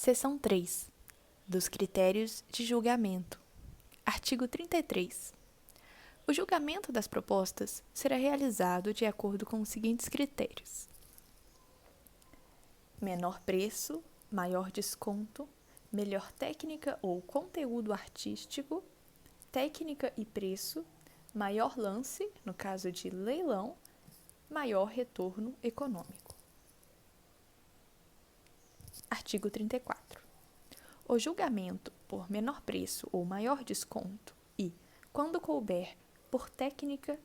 Seção 3. Dos critérios de julgamento. Artigo 33. O julgamento das propostas será realizado de acordo com os seguintes critérios: menor preço, maior desconto, melhor técnica ou conteúdo artístico, técnica e preço, maior lance, no caso de leilão, maior retorno econômico. Artigo 34. O julgamento por menor preço ou maior desconto e, quando couber, por técnica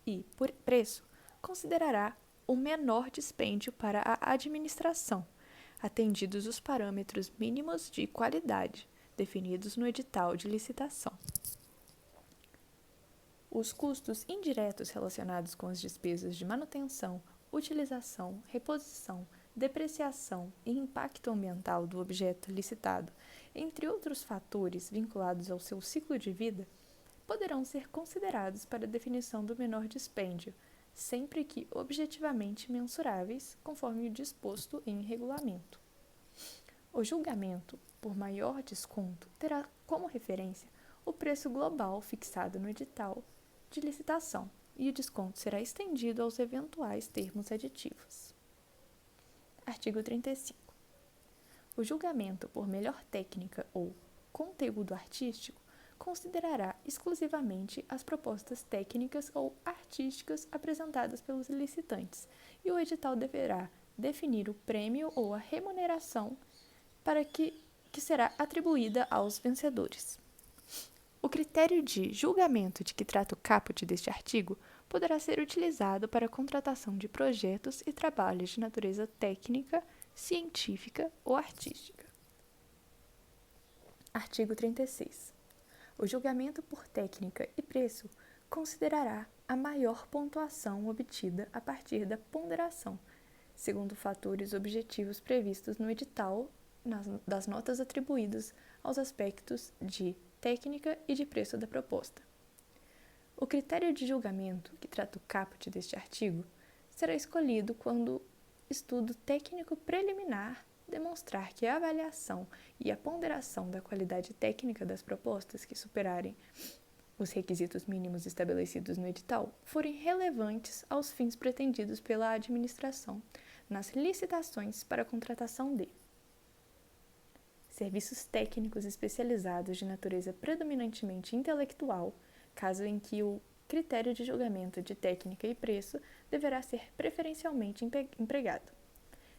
e por preço, considerará o menor dispêndio para a administração, atendidos os parâmetros mínimos de qualidade definidos no edital de licitação. Os custos indiretos relacionados com as despesas de manutenção, utilização, reposição, depreciação e impacto ambiental do objeto licitado, entre outros fatores vinculados ao seu ciclo de vida, poderão ser considerados para a definição do menor dispêndio, sempre que objetivamente mensuráveis, conforme o disposto em regulamento. O julgamento por maior desconto terá como referência o preço global fixado no edital de licitação, e o desconto será estendido aos eventuais termos aditivos. Artigo 35. O julgamento por melhor técnica ou conteúdo artístico considerará exclusivamente as propostas técnicas ou artísticas apresentadas pelos licitantes, e o edital deverá definir o prêmio ou a remuneração para que será atribuída aos vencedores. O critério de julgamento de que trata o caput deste artigo poderá ser utilizado para a contratação de projetos e trabalhos de natureza técnica, científica ou artística. Artigo 36. O julgamento por técnica e preço considerará a maior pontuação obtida a partir da ponderação, segundo fatores objetivos previstos no edital das notas atribuídas aos aspectos de técnica e de preço da proposta. O critério de julgamento que trata o caput deste artigo será escolhido quando estudo técnico preliminar demonstrar que a avaliação e a ponderação da qualidade técnica das propostas que superarem os requisitos mínimos estabelecidos no edital forem relevantes aos fins pretendidos pela administração nas licitações para a contratação de serviços técnicos especializados de natureza predominantemente intelectual, caso em que o critério de julgamento de técnica e preço deverá ser preferencialmente empregado.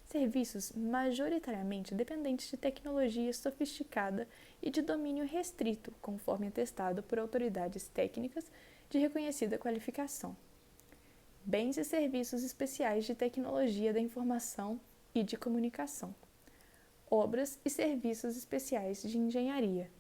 Serviços majoritariamente dependentes de tecnologia sofisticada e de domínio restrito, conforme atestado por autoridades técnicas de reconhecida qualificação. Bens e serviços especiais de tecnologia da informação e de comunicação. Obras e serviços especiais de engenharia.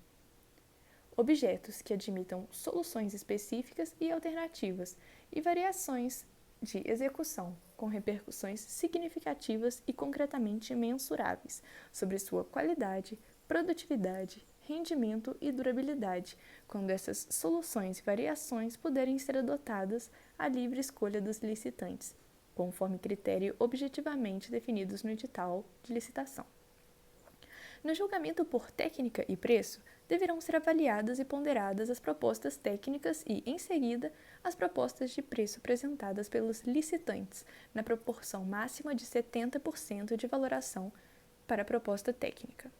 Objetos que admitam soluções específicas e alternativas e variações de execução, com repercussões significativas e concretamente mensuráveis sobre sua qualidade, produtividade, rendimento e durabilidade, quando essas soluções e variações puderem ser adotadas à livre escolha dos licitantes, conforme critério objetivamente definidos no edital de licitação. No julgamento por técnica e preço, deverão ser avaliadas e ponderadas as propostas técnicas e, em seguida, as propostas de preço apresentadas pelos licitantes, na proporção máxima de 70% de valoração para a proposta técnica.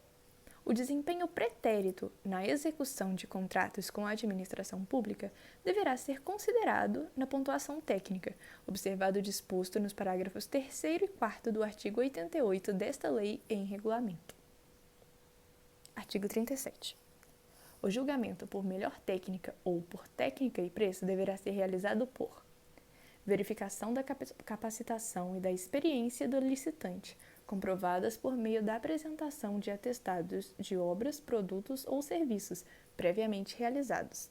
O desempenho pretérito na execução de contratos com a administração pública deverá ser considerado na pontuação técnica, observado o disposto nos parágrafos 3º e 4º do artigo 88 desta lei em regulamento. Artigo 37. O julgamento por melhor técnica ou por técnica e preço deverá ser realizado por verificação da capacitação e da experiência do licitante, comprovadas por meio da apresentação de atestados de obras, produtos ou serviços previamente realizados.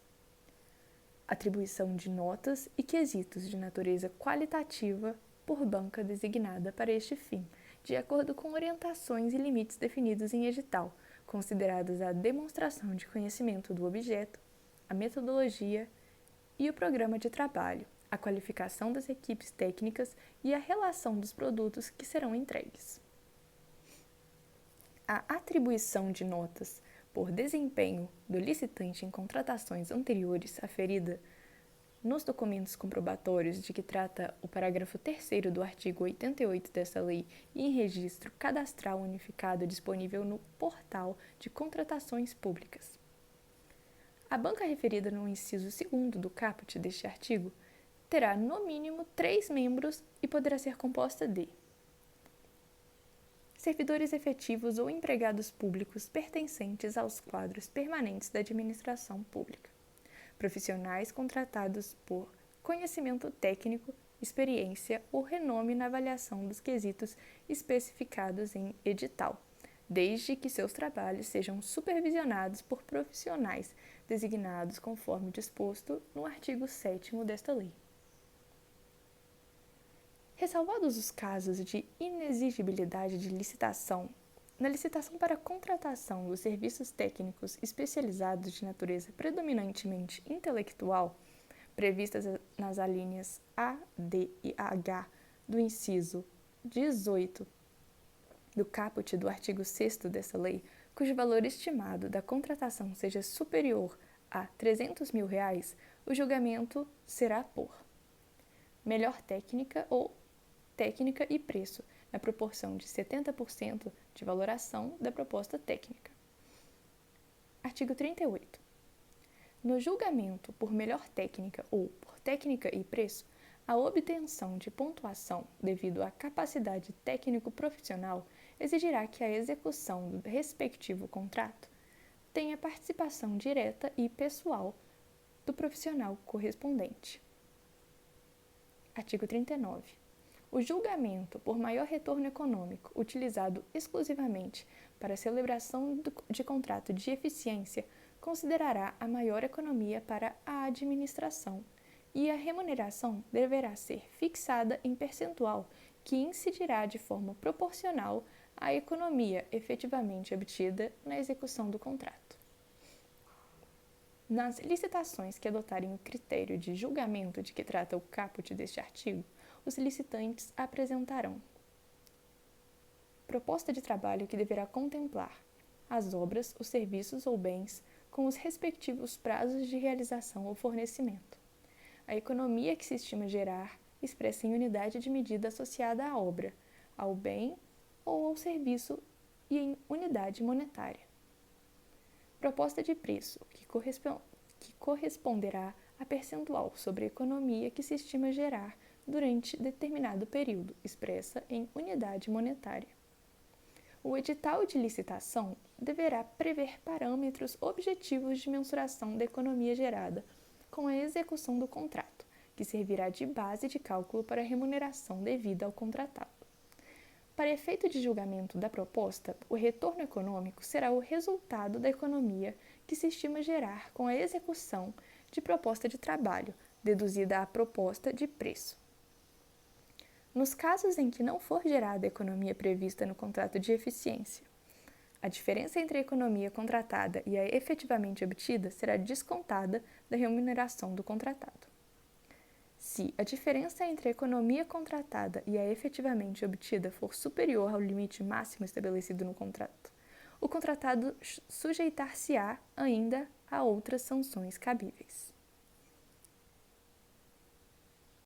Atribuição de notas e quesitos de natureza qualitativa por banca designada para este fim, de acordo com orientações e limites definidos em edital, consideradas a demonstração de conhecimento do objeto, a metodologia e o programa de trabalho, a qualificação das equipes técnicas e a relação dos produtos que serão entregues. A atribuição de notas por desempenho do licitante em contratações anteriores aferida nos documentos comprobatórios de que trata o parágrafo 3º do artigo 88 desta lei e em registro cadastral unificado disponível no portal de contratações públicas. A banca referida no inciso 2º do caput deste artigo terá no mínimo 3 membros e poderá ser composta de servidores efetivos ou empregados públicos pertencentes aos quadros permanentes da administração pública, profissionais contratados por conhecimento técnico, experiência ou renome na avaliação dos quesitos especificados em edital, desde que seus trabalhos sejam supervisionados por profissionais designados conforme disposto no artigo 7º desta lei. Ressalvados os casos de inexigibilidade de licitação, na licitação para a contratação dos serviços técnicos especializados de natureza predominantemente intelectual, previstas nas alíneas A, D e H do inciso 18 do caput do artigo 6º dessa lei, cujo valor estimado da contratação seja superior a R$ 300 mil, o julgamento será por melhor técnica ou técnica e preço, na proporção de 70% de valoração da proposta técnica. Artigo 38. No julgamento por melhor técnica ou por técnica e preço, a obtenção de pontuação devido à capacidade técnico-profissional exigirá que a execução do respectivo contrato tenha participação direta e pessoal do profissional correspondente. Artigo 39. O julgamento por maior retorno econômico, utilizado exclusivamente para a celebração de contrato de eficiência, considerará a maior economia para a administração, e a remuneração deverá ser fixada em percentual que incidirá de forma proporcional à economia efetivamente obtida na execução do contrato. Nas licitações que adotarem o critério de julgamento de que trata o caput deste artigo, os licitantes apresentarão proposta de trabalho que deverá contemplar as obras, os serviços ou bens com os respectivos prazos de realização ou fornecimento. A economia que se estima gerar expressa em unidade de medida associada à obra, ao bem ou ao serviço e em unidade monetária. Proposta de preço, que corresponderá a percentual sobre a economia que se estima gerar durante determinado período, expressa em unidade monetária. O edital de licitação deverá prever parâmetros objetivos de mensuração da economia gerada com a execução do contrato, que servirá de base de cálculo para a remuneração devida ao contratado. Para efeito de julgamento da proposta, o retorno econômico será o resultado da economia que se estima gerar com a execução de proposta de trabalho, deduzida a proposta de preço. Nos casos em que não for gerada a economia prevista no contrato de eficiência, a diferença entre a economia contratada e a efetivamente obtida será descontada da remuneração do contratado. Se a diferença entre a economia contratada e a efetivamente obtida for superior ao limite máximo estabelecido no contrato, o contratado sujeitar-se-á ainda a outras sanções cabíveis.